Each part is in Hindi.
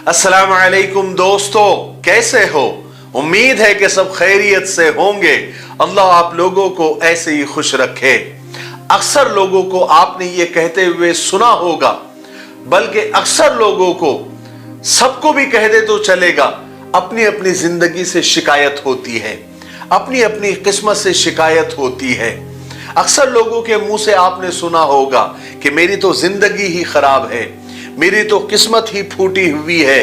अस्सलाम वालेकुम दोस्तों, कैसे हो? उम्मीद है कि सब खैरियत से होंगे। अल्लाह आप लोगों को ऐसे ही खुश रखे। अक्सर लोगों को आपने ये कहते हुए सुना होगा, बल्कि अक्सर लोगों को, सबको भी कह दे तो चलेगा, अपनी अपनी जिंदगी से शिकायत होती है, अपनी अपनी किस्मत से शिकायत होती है। अक्सर लोगों के मुंह से आपने सुना होगा कि मेरी तो जिंदगी ही खराब है, मेरी तो किस्मत ही फूटी हुई है,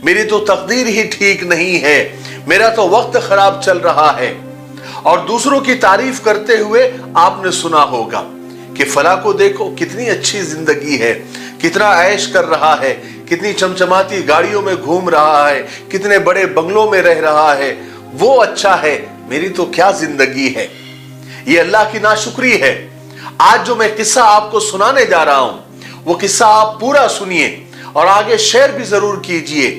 मेरी तो तकदीर ही ठीक नहीं है, मेरा तो वक्त खराब चल रहा है। और दूसरों की तारीफ करते हुए आपने सुना होगा कि फला को देखो कितनी अच्छी जिंदगी है, कितना ऐश कर रहा है, कितनी चमचमाती गाड़ियों में घूम रहा है, कितने बड़े बंगलों में रह रहा है, वो अच्छा है, मेरी तो क्या जिंदगी है। ये अल्लाह की नाशुक्री है। आज जो मैं किस्सा आपको सुनाने जा रहा हूं, वो किस्सा आप पूरा सुनिए और आगे शेयर भी जरूर कीजिए।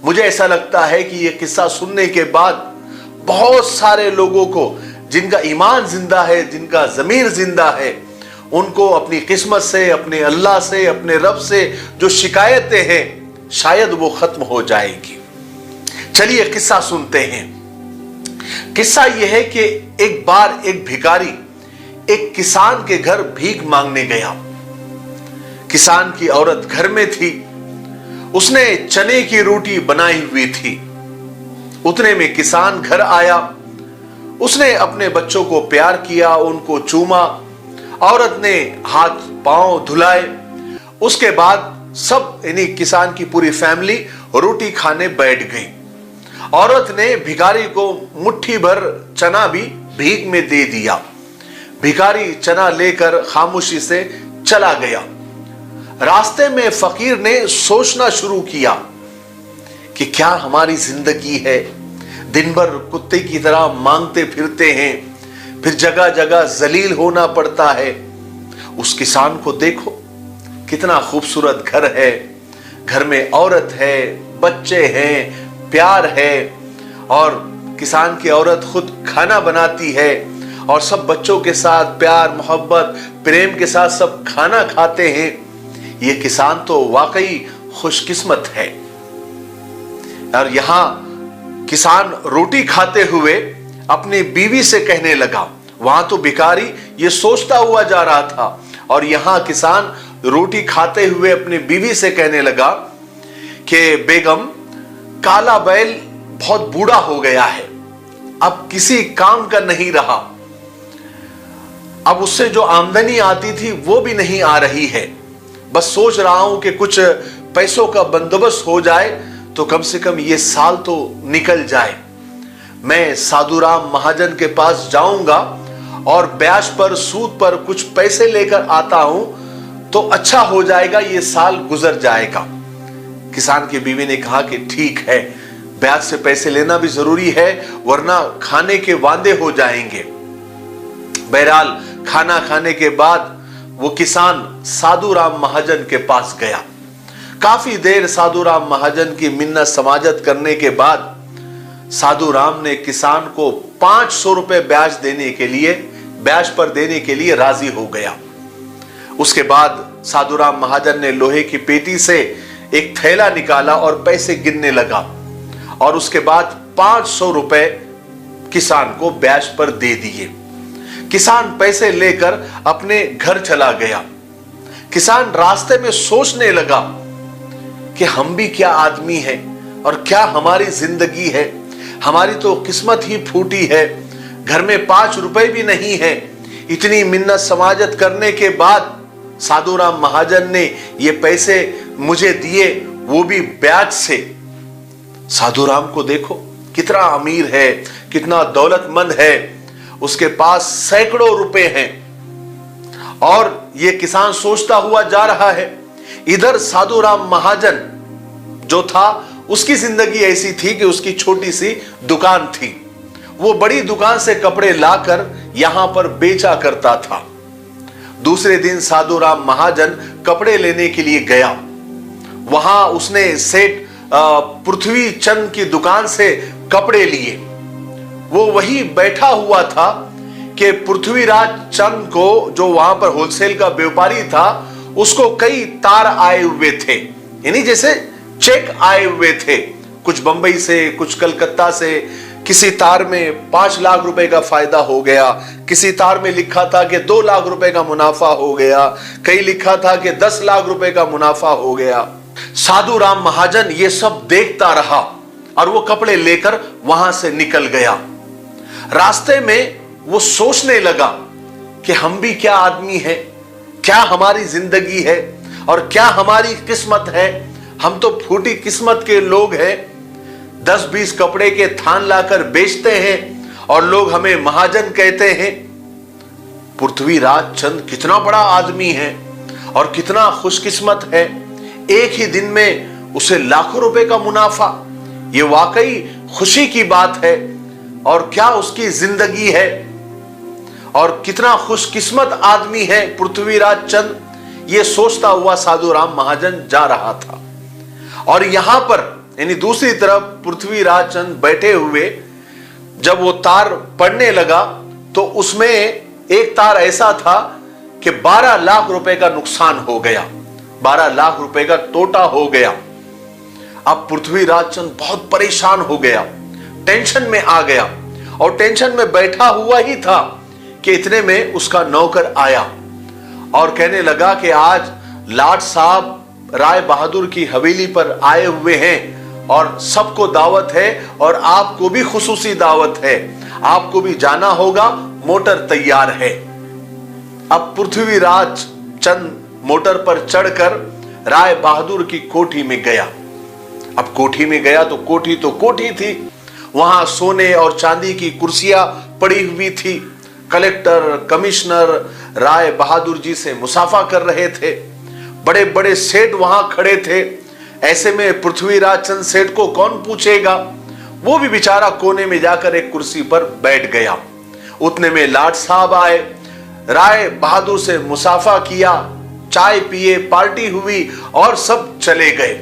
मुझे ऐसा लगता है कि ये किस्सा सुनने के बाद बहुत सारे लोगों को, जिनका ईमान जिंदा है, जिनका ज़मीर जिंदा है, उनको अपनी किस्मत से, अपने अल्लाह से, अपने रब से जो शिकायतें हैं, शायद वो खत्म हो जाएगी। चलिए किस्सा सुनते हैं। किस्सा यह है कि एक बार एक भिखारी एक किसान के घर भीख मांगने गया। किसान की औरत घर में थी, उसने चने की रोटी बनाई हुई थी। उतने में किसान घर आया, उसने अपने बच्चों को प्यार किया, उनको चूमा। औरत ने हाथ पांव धुलाए। उसके बाद सब यानी किसान की पूरी फैमिली रोटी खाने बैठ गई। औरत ने भिखारी को मुट्ठी भर चना भी भीख में दे दिया। भिखारी चना लेकर खामोशी से चला गया। रास्ते में फकीर ने सोचना शुरू किया कि क्या हमारी जिंदगी है, दिन भर कुत्ते की तरह मांगते फिरते हैं, फिर जगह जगह जलील होना पड़ता है। उस किसान को देखो, कितना खूबसूरत घर है, घर में औरत है, बच्चे हैं, प्यार है, और किसान की औरत खुद खाना बनाती है और सब बच्चों के साथ प्यार मोहब्बत प्रेम के साथ सब खाना खाते हैं। ये किसान तो वाकई खुशकिस्मत है। और यहां किसान रोटी खाते हुए अपनी बीवी से कहने लगा, वहां तो भिखारी ये सोचता हुआ जा रहा था, और यहां किसान रोटी खाते हुए अपनी बीवी से कहने लगा कि बेगम, काला बैल बहुत बूढ़ा हो गया है, अब किसी काम का नहीं रहा, अब उससे जो आमदनी आती थी वो भी नहीं आ रही है। बस सोच रहा हूं कि कुछ पैसों का बंदोबस्त हो जाए तो कम से कम ये साल तो निकल जाए। मैं साधुराम महाजन के पास जाऊंगा और ब्याज पर, सूद पर कुछ पैसे लेकर आता हूं तो अच्छा हो जाएगा, ये साल गुजर जाएगा। किसान की बीवी ने कहा कि ठीक है, ब्याज से पैसे लेना भी जरूरी है, वरना खाने के वांदे हो जाएंगे। बहरहाल खाना खाने के बाद वो किसान साधुराम महाजन के पास गया। काफी देर साधुराम महाजन की मिन्नत समाजत करने के बाद साधुराम ने किसान को 500 रुपए ब्याज पर देने के लिए राजी हो गया। उसके बाद साधुराम महाजन ने लोहे की पेटी से एक थैला निकाला और पैसे गिनने लगा, और उसके बाद 500 रुपए किसान को ब्याज पर दे दिए। किसान पैसे लेकर अपने घर चला गया। किसान रास्ते में सोचने लगा कि हम भी क्या आदमी हैं और क्या हमारी जिंदगी है, हमारी तो किस्मत ही फूटी है, घर में 5 रुपए भी नहीं है। इतनी मिन्नत समाजत करने के बाद साधुराम महाजन ने ये पैसे मुझे दिए, वो भी ब्याज से। साधुराम को देखो, कितना अमीर है, कितना दौलतमंद है, उसके पास सैकड़ों रुपए हैं, और ये किसान सोचता हुआ जा रहा है। इधर साधुराम महाजन जो था, उसकी जिंदगी ऐसी थी कि उसकी छोटी सी दुकान थी। वो बड़ी दुकान से कपड़े लाकर यहां पर बेचा करता था। दूसरे दिन साधुराम महाजन कपड़े लेने के लिए गया। वहां उसने सेठ पृथ्वी चंद की दुकान से कपड़े लिए। वो वही बैठा हुआ था कि पृथ्वीराज चंद को, जो वहां पर होलसेल का व्यापारी था, उसको कई तार आए हुए थे, यानी जैसे चेक आए हुए थे, कुछ बंबई से, कुछ कलकत्ता से। किसी तार में 5 लाख रुपए का फायदा हो गया, किसी तार में लिखा था कि 2 लाख रुपए का मुनाफा हो गया, कहीं लिखा था कि 10 लाख रुपए का मुनाफा हो गया। साधु राम महाजन ये सब देखता रहा और वो कपड़े लेकर वहां से निकल गया। रास्ते में वो सोचने लगा कि हम भी क्या आदमी हैं, क्या हमारी जिंदगी है और क्या हमारी किस्मत है। हम तो फूटी किस्मत के लोग हैं, 10-20 कपड़े के थान लाकर बेचते हैं और लोग हमें महाजन कहते हैं। पृथ्वीराज चंद कितना बड़ा आदमी है और कितना खुशकिस्मत है, एक ही दिन में उसे लाखों रुपए का मुनाफा। ये वाकई खुशी की बात है और क्या उसकी जिंदगी है और कितना खुशकिस्मत आदमी है पृथ्वीराज चंद। ये सोचता हुआ साधु राम महाजन जा रहा था और यहां पर यानी दूसरी तरफ पृथ्वीराज चंद बैठे हुए, जब वो तार पढ़ने लगा तो उसमें एक तार ऐसा था कि 12 लाख रुपए का नुकसान हो गया, 12 लाख रुपए का टोटा हो गया। अब पृथ्वीराज चंद बहुत परेशान हो गया, टेंशन में आ गया और टेंशन में बैठा हुआ ही था कि इतने में उसका नौकर आया और कहने लगा कि आज लाट साहब राय बहादुर की हवेली पर आए हुए हैं और सबको दावत है और आपको भी खुसूसी दावत है, आपको भी जाना होगा, मोटर तैयार है। अब पृथ्वीराज चंद मोटर पर चढ़कर राय बहादुर की कोठी में गया। अब कोठी में गया तो कोठी थी, वहां सोने और चांदी की कुर्सियां पड़ी हुई थी। कलेक्टर, कमिश्नर राय बहादुर जी से मुसाफा कर रहे थे, बड़े बड़े सेठ वहां खड़े थे। ऐसे में पृथ्वीराज चंद सेठ को कौन पूछेगा, वो भी बेचारा कोने में जाकर एक कुर्सी पर बैठ गया। उतने में लाट साहब आए, राय बहादुर से मुसाफा किया, चाय पिए, पार्टी हुई और सब चले गए।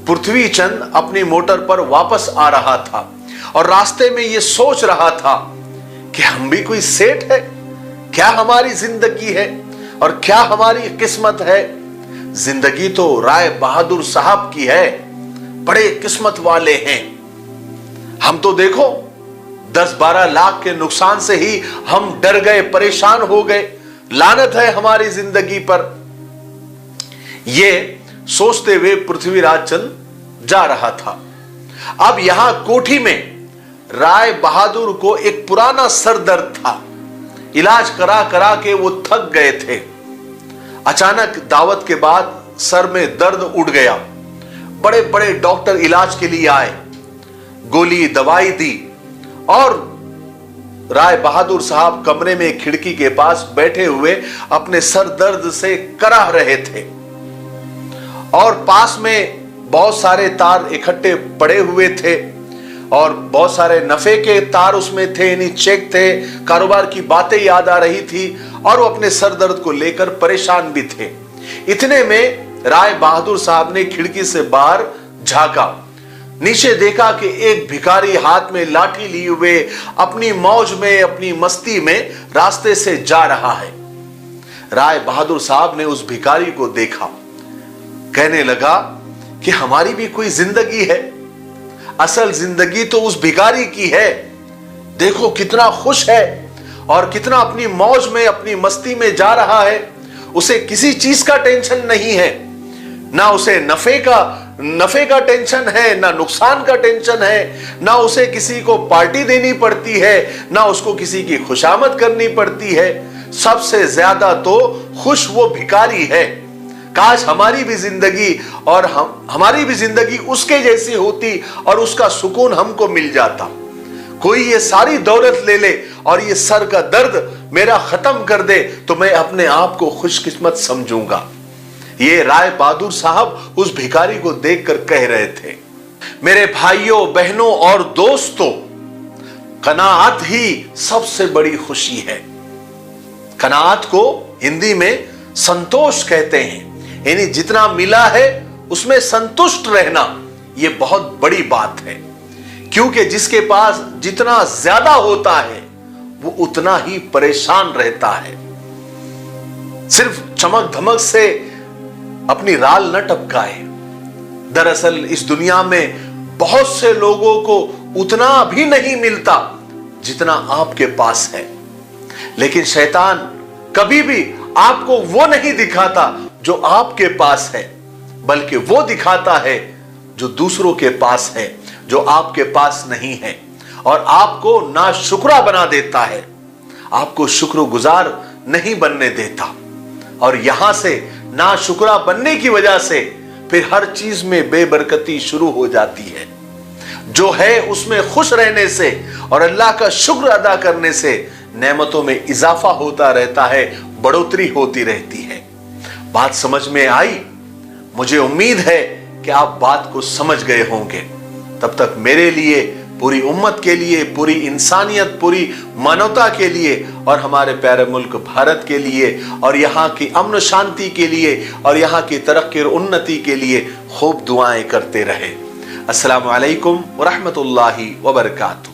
पृथ्वी चंद अपनी मोटर पर वापस आ रहा था और रास्ते में ये सोच रहा था कि हम भी कोई सेठ है, क्या हमारी जिंदगी है और क्या हमारी किस्मत है। जिंदगी तो राय बहादुर साहब की है, बड़े किस्मत वाले हैं। हम तो देखो 10-12 लाख के नुकसान से ही हम डर गए, परेशान हो गए, लानत है हमारी जिंदगी पर। ये सोचते हुए पृथ्वीराज चंद जा रहा था। अब यहां कोठी में राय बहादुर को एक पुराना सर दर्द था, इलाज करा करा के वो थक गए थे। अचानक दावत के बाद सर में दर्द उठ गया, बड़े बड़े डॉक्टर इलाज के लिए आए, गोली दवाई दी और राय बहादुर साहब कमरे में खिड़की के पास बैठे हुए अपने सर दर्द से कराह रहे थे और पास में बहुत सारे तार इकट्ठे पड़े हुए थे और बहुत सारे नफे के तार उसमें थे, यानी चेक थे, कारोबार की बातें याद आ रही थी और वो अपने सर दर्द को लेकर परेशान भी थे। इतने में राय बहादुर साहब ने खिड़की से बाहर झांका, नीचे देखा कि एक भिखारी हाथ में लाठी लिए हुए अपनी मौज में, अपनी मस्ती में रास्ते से जा रहा है। राय बहादुर साहब ने उस भिखारी को देखा, कहने लगा कि हमारी भी कोई जिंदगी है, असल जिंदगी तो उस भिखारी की है। देखो कितना खुश है और कितना अपनी मौज में, अपनी मस्ती में जा रहा है। उसे किसी चीज का टेंशन नहीं है, ना उसे नफे का टेंशन है, ना नुकसान का टेंशन है, ना उसे किसी को पार्टी देनी पड़ती है, ना उसको किसी की खुशामद करनी पड़ती है। सबसे ज्यादा तो खुश वो भिखारी है। काश हमारी भी जिंदगी और हमारी भी जिंदगी उसके जैसी होती और उसका सुकून हमको मिल जाता। कोई ये सारी दौलत ले ले और ये सर का दर्द मेरा खत्म कर दे तो मैं अपने आप को खुशकिस्मत समझूंगा। ये राय बहादुर साहब उस भिखारी को देखकर कह रहे थे, मेरे भाइयों, बहनों और दोस्तों, कनाअत ही सबसे बड़ी खुशी है। कनाअत को हिंदी में संतोष कहते हैं, यानी जितना मिला है उसमें संतुष्ट रहना, यह बहुत बड़ी बात है। क्योंकि जिसके पास जितना ज्यादा होता है वो उतना ही परेशान रहता है। सिर्फ चमक धमक से अपनी राल न टपकाए, दरअसल इस दुनिया में बहुत से लोगों को उतना भी नहीं मिलता जितना आपके पास है, लेकिन शैतान कभी भी आपको वो नहीं दिखाता जो आपके पास है, बल्कि वो दिखाता है जो दूसरों के पास है, जो आपके पास नहीं है, और आपको नाशुक्रा बना देता है, आपको शुक्रगुजार नहीं बनने देता। और यहां से नाशुक्रा बनने की वजह से फिर हर चीज में बेबरकती शुरू हो जाती है। जो है उसमें खुश रहने से और अल्लाह का शुक्र अदा करने से नेमतों में इजाफा होता रहता है, बढ़ोतरी होती रहती है। बात समझ में आई? मुझे उम्मीद है कि आप बात को समझ गए होंगे। तब तक मेरे लिए, पूरी उम्मत के लिए, पूरी इंसानियत, पूरी मानवता के लिए और हमारे प्यारे मुल्क भारत के लिए और यहाँ की अमन शांति के लिए और यहाँ की तरक्की और उन्नति के लिए खूब दुआएं करते रहे। अस्सलामु अलैकुम व रहमतुल्लाहि व बरकातहू।